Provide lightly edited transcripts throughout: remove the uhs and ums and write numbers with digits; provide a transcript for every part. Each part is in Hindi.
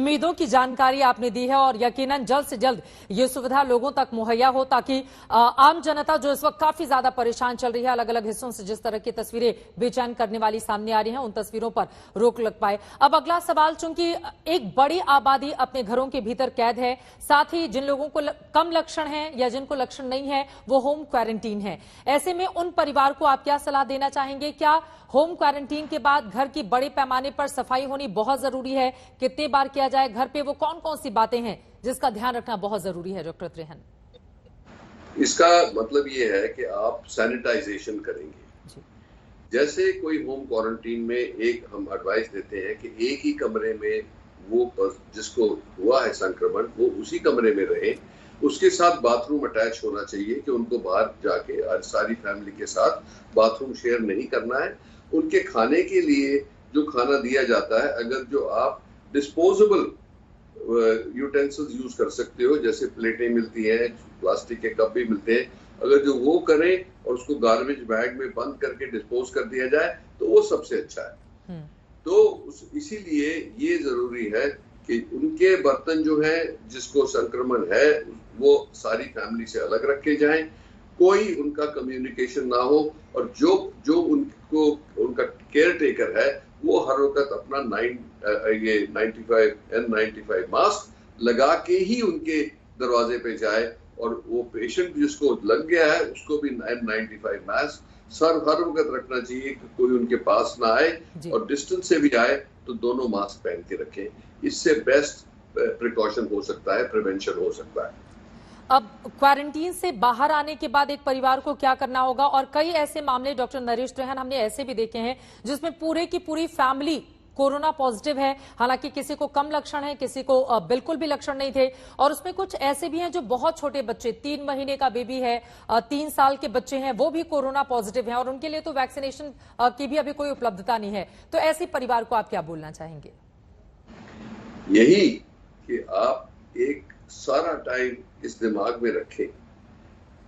उम्मीदों की जानकारी आपने दी है और यकीनन जल्द से जल्द ये सुविधा लोगों तक मुहैया हो, ताकि आम जनता जो इस वक्त काफी ज्यादा परेशान चल रही है, अलग अलग हिस्सों से जिस तरह की तस्वीरें बेचैन करने वाली सामने आ रही हैं, उन तस्वीरों पर रोक लग पाए। अब अगला सवाल, चूंकि एक बड़ी आबादी अपने घरों के भीतर कैद है, साथ ही जिन लोगों को कम लक्षण है या जिनको लक्षण नहीं है वो होम क्वारंटीन है, ऐसे में उन परिवार को आप क्या सलाह देना चाहेंगे? क्या होम क्वारंटीन के बाद घर की बड़े पैमाने पर सफाई होनी बहुत जरूरी है? कितने बार किया जाए? घर पे वो कौन कौन सी बातें हैं जिसका ध्यान रखना बहुत जरूरी है? डॉक्टर त्रेहन, इसका मतलब ये है कि आप सैनिटाइजेशन करेंगे। जैसे कोई होम क्वारंटीन में एक हम एडवाइस देते हैं कि एक ही कमरे में वो जिसको हुआ है संक्रमण वो उसी कमरे में रहे, उसके साथ बाथरूम अटैच होना चाहिए कि उनको बाहर जाके सारी फैमिली के साथ बाथरूम शेयर नहीं करना है। उनके खाने के लिए जो खाना दिया जाता है, अगर जो आप डिस्पोजेबल यूटेंसिल्स यूज कर सकते हो, जैसे प्लेटें मिलती हैं, प्लास्टिक के कप भी मिलते हैं, अगर जो वो करें और उसको गार्बेज बैग में बंद करके डिस्पोज कर दिया जाए तो वो सबसे अच्छा है। तो इसीलिए ये जरूरी है कि उनके बर्तन जो है जिसको संक्रमण है वो सारी फैमिली से अलग रखे जाएं, कोई उनका कम्युनिकेशन ना हो, और जो उनको उनका केयर टेकर है वो हर वक्त अपना 95 N95 मास्क लगा के ही उनके दरवाजे पे जाए, और वो पेशेंट जिसको लग गया है उसको भी N95 मास्क सर हर वक्त रखना चाहिए कि कोई उनके पास ना आए, और डिस्टेंस से भी आए तो दोनों मास्क पहन के रखें। इससे बेस्ट प्रिकॉशन हो सकता है, प्रिवेंशन हो सकता है। अब क्वारंटीन से बाहर आने के बाद एक परिवार को क्या करना होगा? और कई ऐसे मामले डॉक्टर नरेश त्रेहन हमने ऐसे भी देखे हैं जिसमें पूरे की पूरी फैमिली कोरोना पॉजिटिव है, हालांकि किसी को कम लक्षण है, किसी को बिल्कुल भी लक्षण नहीं थे, और उसमें कुछ ऐसे भी हैं जो बहुत छोटे बच्चे, 3 महीने का बेबी है, 3 साल के बच्चे हैं, वो भी कोरोना पॉजिटिव हैं, और उनके लिए तो वैक्सीनेशन की भी अभी कोई उपलब्धता नहीं है। तो ऐसे परिवार को आप क्या बोलना चाहेंगे? यही कि आप एक सारा टाइम इस दिमाग में रखें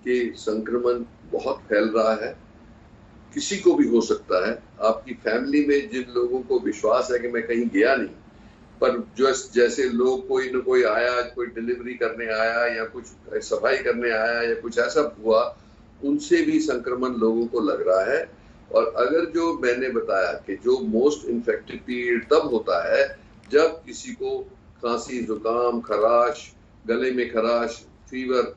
कि संक्रमण बहुत फैल रहा है, किसी को भी हो सकता है। आपकी फैमिली में जिन लोगों को विश्वास है कि मैं कहीं गया नहीं, पर जो जैसे लोग कोई न कोई आया, कोई डिलीवरी करने आया या कुछ सफाई करने आया या कुछ ऐसा हुआ, उनसे भी संक्रमण लोगों को लग रहा है। और अगर जो मैंने बताया कि जो मोस्ट इन्फेक्टेड पीरियड तब होता है जब किसी को खांसी, जुकाम, खराश, गले में खराश, फीवर,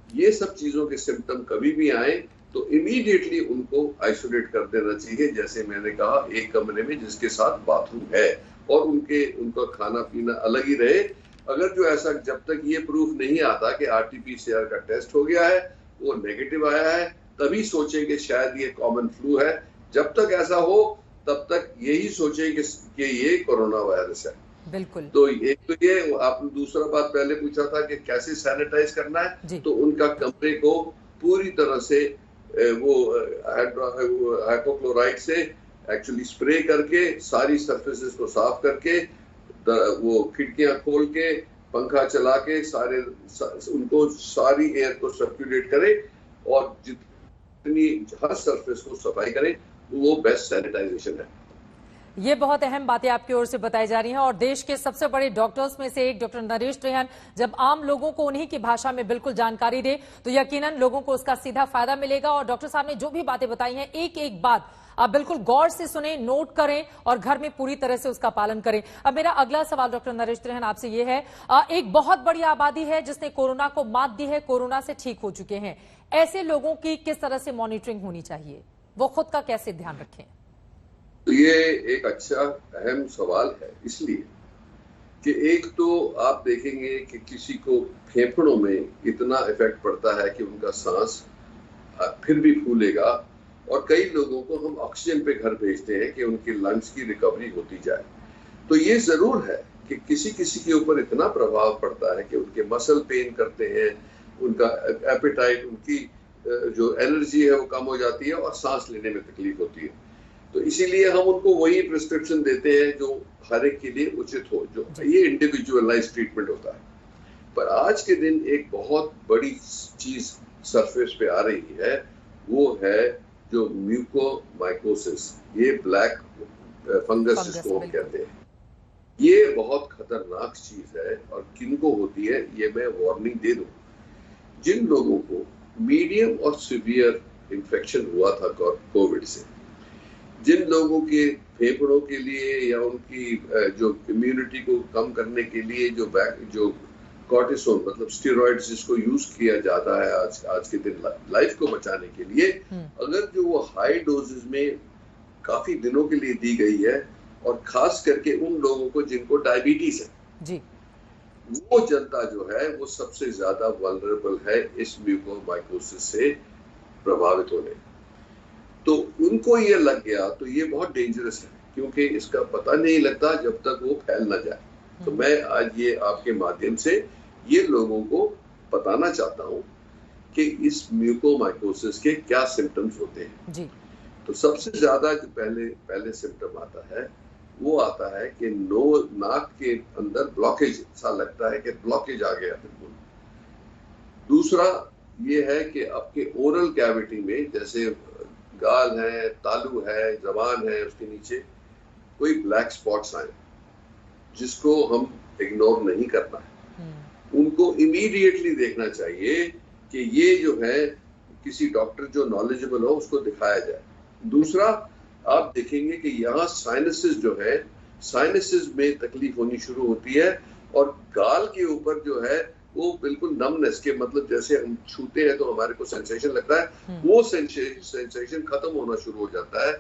ये सब चीजों के सिम्टम कभी भी आए तो इमीडिएटली उनको आइसोलेट कर देना चाहिए। जैसे मैंने कहा, एक कमरे में जिसके साथ बाथरूम है, और उनका खाना पीना अलग ही रहे। अगर जो ऐसा, जब तक ये प्रूफ नहीं आता कि RT-PCR का टेस्ट हो गया है, वो नेगेटिव आया है, तभी सोचें कि शायद ये कॉमन फ्लू है। जब तक ऐसा हो तब तक यही सोचें कि ये कोरोना वायरस है। बिल्कुल। तो एक तो ये आपने दूसरा बात पहले पूछा था कि कैसे सैनिटाइज करना है, तो उनका कमरे को पूरी तरह से वो हाइपोक्लोराइड से एक्चुअली स्प्रे करके सारी सरफेसेस को साफ करके, वो खिड़कियां खोल के, पंखा चला के उनको सारी एयर को सर्कुलेट करें, और जितनी हर सरफेस को सफाई करें, वो बेस्ट सैनिटाइजेशन है। ये बहुत अहम बातें आपकी ओर से बताई जा रही हैं, और देश के सबसे बड़े डॉक्टर्स में से एक डॉक्टर नरेश त्रेहन जब आम लोगों को उन्हीं की भाषा में बिल्कुल जानकारी दे तो यकीनन लोगों को उसका सीधा फायदा मिलेगा। और डॉक्टर साहब ने जो भी बातें बताई हैं, एक एक बात आप बिल्कुल गौर से सुने, नोट करें और घर में पूरी तरह से उसका पालन करें। अब मेरा अगला सवाल डॉक्टर नरेश त्रेहन आपसे ये है, एक बहुत बड़ी आबादी है जिसने कोरोना को मात दी है, कोरोना से ठीक हो चुके हैं, ऐसे लोगों की किस तरह से मॉनिटरिंग होनी चाहिए? वो खुद का कैसे ध्यान रखें? तो ये एक अच्छा अहम सवाल है, इसलिए कि एक तो आप देखेंगे कि किसी को फेफड़ों में इतना इफेक्ट पड़ता है कि उनका सांस फिर भी फूलेगा, और कई लोगों को हम ऑक्सीजन पे घर भेजते हैं कि उनकी लंग्स की रिकवरी होती जाए। तो ये जरूर है कि किसी किसी के ऊपर इतना प्रभाव पड़ता है कि उनके मसल पेन करते हैं, उनका एपेटाइट, उनकी जो एनर्जी है वो कम हो जाती है, और सांस लेने में तकलीफ होती है। तो इसीलिए हम उनको वही प्रिस्क्रिप्शन देते हैं जो हर एक के लिए उचित हो, जो ये इंडिविजुअलाइज्ड ट्रीटमेंट होता है। पर आज के दिन एक बहुत बड़ी चीज सरफेस पे आ रही है, वो है जो म्यूकोमाइकोसिस, ये ब्लैक फंगस जिसको हम कहते हैं। ये बहुत खतरनाक चीज है और किनको होती है ये मैं वार्निंग दे दूं। जिन लोगों को मीडियम और सीवियर इन्फेक्शन हुआ था कोविड से, जिन लोगों के फेफड़ों के लिए या उनकी जो इम्यूनिटी को कम करने के लिए जो कॉर्टिसोन मतलब स्टेरॉइड्स जिसको यूज किया जाता है आज के दिन लाइफ को बचाने के लिए, अगर जो वो हाई डोजेस में काफी दिनों के लिए दी गई है और खास करके उन लोगों को जिनको डायबिटीज है जी, वो जनता जो है वो सबसे ज्यादा वल्नरेबल है इस म्यूकोरमाइकोसिस से प्रभावित होने। तो उनको ये लग गया तो ये बहुत डेंजरस है, क्योंकि इसका पता नहीं लगता जब तक वो फैल ना जाए। तो मैं आज ये आपके माध्यम से ये लोगों को बताना चाहता हूँ कि इस म्यूकोरमाइकोसिस के क्या सिम्टम्स होते हैं जी। तो सबसे ज्यादा जो पहले सिम्टम आता है वो आता है कि नाक के अंदर ब्लॉकेज सा लगता है कि ब्लॉकेज आ गया बिल्कुल। दूसरा ये है कि आपके ओरल कैविटी में जैसे गाल है, तालू है, जबान है, उसके नीचे कोई ब्लैक स्पॉट्स आए जिसको हम इग्नोर नहीं करना है। उनको इमीडिएटली देखना चाहिए कि ये जो है किसी डॉक्टर जो नॉलेजेबल हो उसको दिखाया जाए। दूसरा आप देखेंगे कि यहाँ साइनसिस जो है, साइनसिस में तकलीफ होनी शुरू होती है और गाल के ऊपर जो है वो बिल्कुल नमनेस के मतलब जैसे हम छूते हैं तो हमारे को सेंसेशन लगता है, वो सेंसेशन खत्म होना शुरू हो जाता है।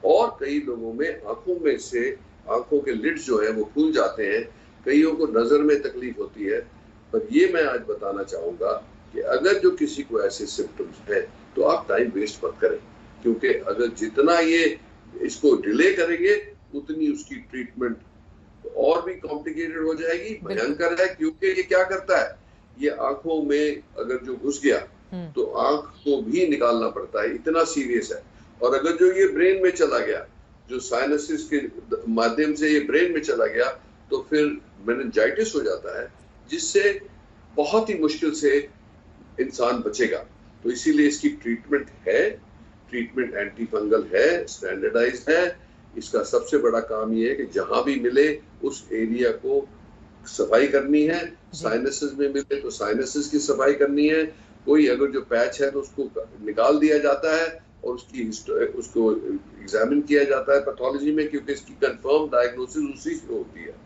और कई लोगों में आंखों के लिड्स जो है वो खुल जाते हैं, कईयों को नजर में तकलीफ होती है। पर ये मैं आज बताना चाहूंगा कि अगर जो किसी को ऐसे सिम्टम्स है तो आप टाइम वेस्ट मत करें, क्योंकि अगर जितना ये इसको डिले करेंगे उतनी उसकी ट्रीटमेंट और भी कॉम्प्लिकेटेड हो जाएगी, भयंकर है। क्योंकि ये क्या करता है, ये आंखों में अगर जो घुस गया तो आंख को भी निकालना पड़ता है, इतना सीरियस है। और अगर जो ये ब्रेन में चला गया, जो साइनसिस के माध्यम से ये ब्रेन में चला गया, तो फिर मेनिंजाइटिस हो जाता है, जिससे बहुत ही मुश्किल से इंसान बचेगा। तो इसीलिए इसकी ट्रीटमेंट है, ट्रीटमेंट एंटी फंगल है, स्टैंडर्डाइज्ड है। इसका सबसे बड़ा काम ये है कि जहां भी मिले उस एरिया को सफाई करनी है। साइनसेस में मिले तो साइनसेस की सफाई करनी है। कोई अगर जो पैच है तो उसको निकाल दिया जाता है और उसको एग्जामिन किया जाता है पैथोलॉजी में, क्योंकि इसकी कंफर्म डायग्नोसिस उसी से होती है।